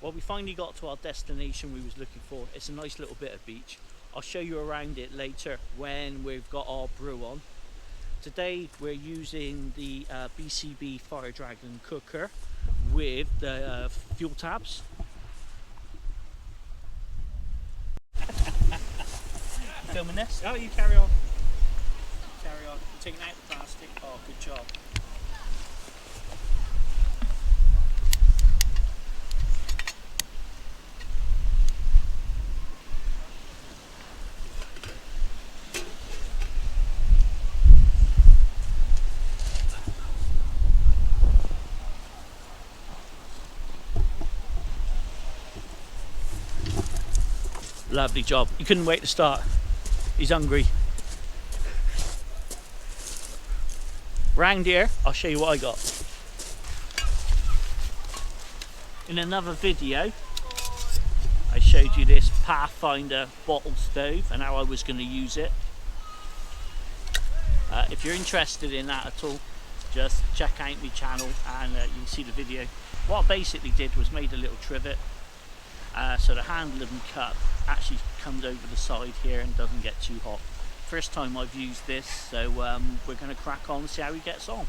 Well, we finally got to our destination we was looking for. It's a nice little bit of beach. I'll show you around it later when we've got our brew on. Today we're using the BCB Dragon cooker with the fuel tabs. Filming this? Oh, you carry on. Carry on. You're taking out the plastic. Oh, good job. Lovely job. He couldn't wait to start. He's hungry. Round here, I'll show you what I got. In another video, I showed you this Pathfinder Bottle Stove and how I was going to use it. If you're interested in that at all, just check out my channel and you can see the video. What I basically did was made a little trivet. So the handle of the cup actually comes over the side here and doesn't get too hot. First time I've used this, so we're going to crack on and see how he gets on.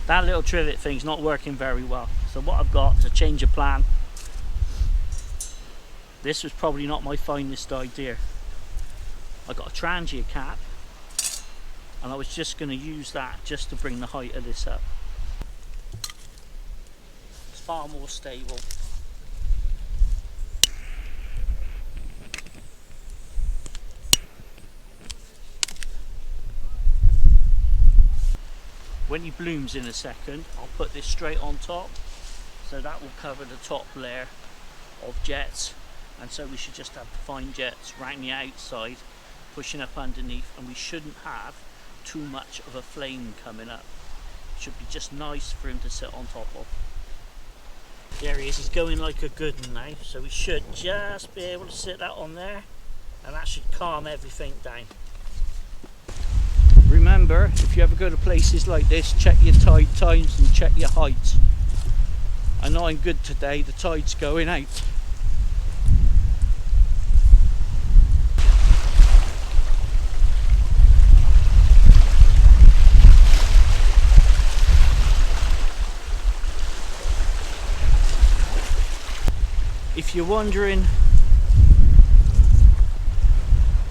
That little trivet thing's not working very well, so what I've got is a change of plan. This was probably not my finest idea. I got a trangia cap and I was just going to use that just to bring the height of this up. It's far more stable. When he blooms in a second, I'll put this straight on top, so that will cover the top layer of jets, and so we should just have fine jets round the outside pushing up underneath, and we shouldn't have too much of a flame coming up. It should be just nice for him to sit on top of. There he is, he's going like a good one now, so we should just be able to sit that on there and that should calm everything down. Remember, if you ever go to places like this, check your tide times and check your height. I know I'm good today, the tide's going out. If you're wondering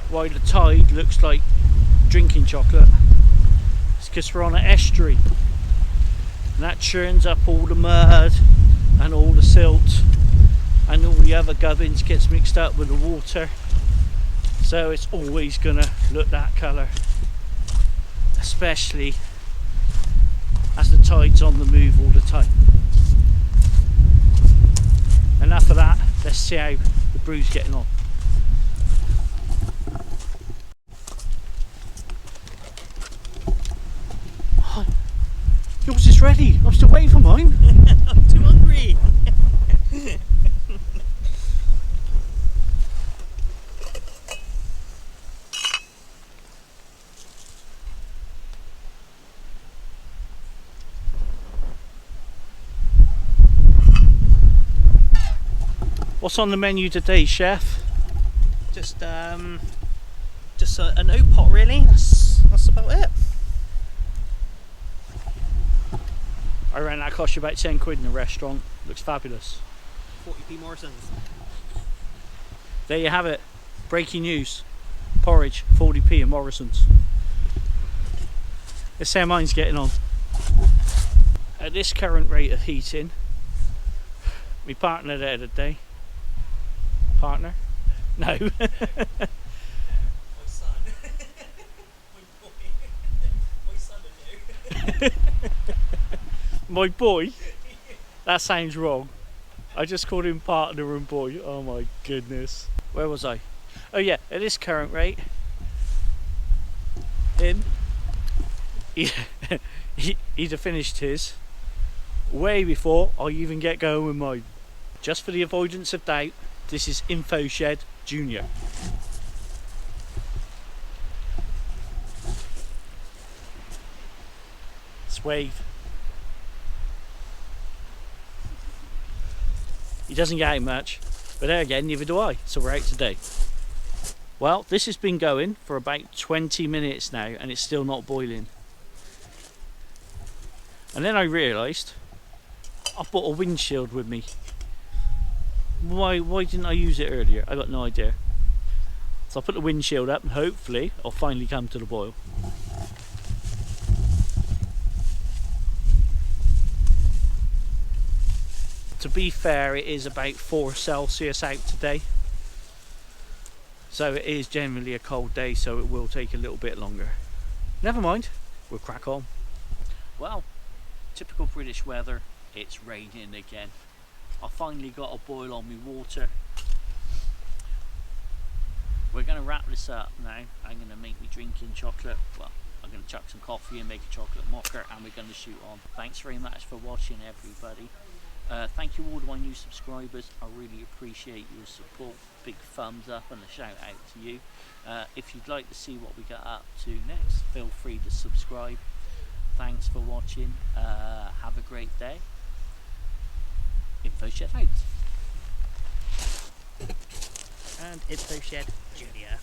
why the tide looks like drinking chocolate, it's because we're on an estuary and that churns up all the mud and all the silt and all the other gubbins gets mixed up with the water, so it's always gonna look that colour, especially as the tide's on the move all the time. Enough of that, let's see how the brew's getting on. Yours is ready. I'm still waiting for mine. I'm too hungry. What's on the menu today, chef? Just an oat pot, really. That's about it. I reckon that cost you about 10 quid in a restaurant. Looks fabulous. 40p Morrison's. There you have it. Breaking news. Porridge, 40p in Morrison's. Let's see how mine's getting on. At this current rate of heating, my partner there today. Partner? No. My son. My boy. My son-in-law. My boy? That sounds wrong. I just called him partner and boy. Oh my goodness. Where was I? Oh yeah, at this current rate, he'd have finished his way before I even get going with mine. Just for the avoidance of doubt, this is InfoZhed Junior. Wave. He doesn't get out much, but there again, neither do I, so we're out today. Well, this has been going for about 20 minutes now and it's still not boiling. And then I realised I bought a windshield with me. Why didn't I use it earlier? I got no idea. So I'll put the windshield up and hopefully I'll finally come to the boil. To be fair, it is about 4 Celsius out today, so it is generally a cold day, so it will take a little bit longer. Never mind, we'll crack on. Well, typical British weather, it's raining again. I finally got a boil on my water. We're going to wrap this up now. I'm going to make me drinking chocolate. Well, I'm going to chuck some coffee and make a chocolate mocha, and we're going to shoot on. Thanks very much for watching, everybody. Thank you all to my new subscribers. I really appreciate your support. Big thumbs up and a shout out to you. If you'd like to see what we get up to next, feel free to subscribe. Thanks for watching. Have a great day. InfoZhed out. And InfoZhed Junior.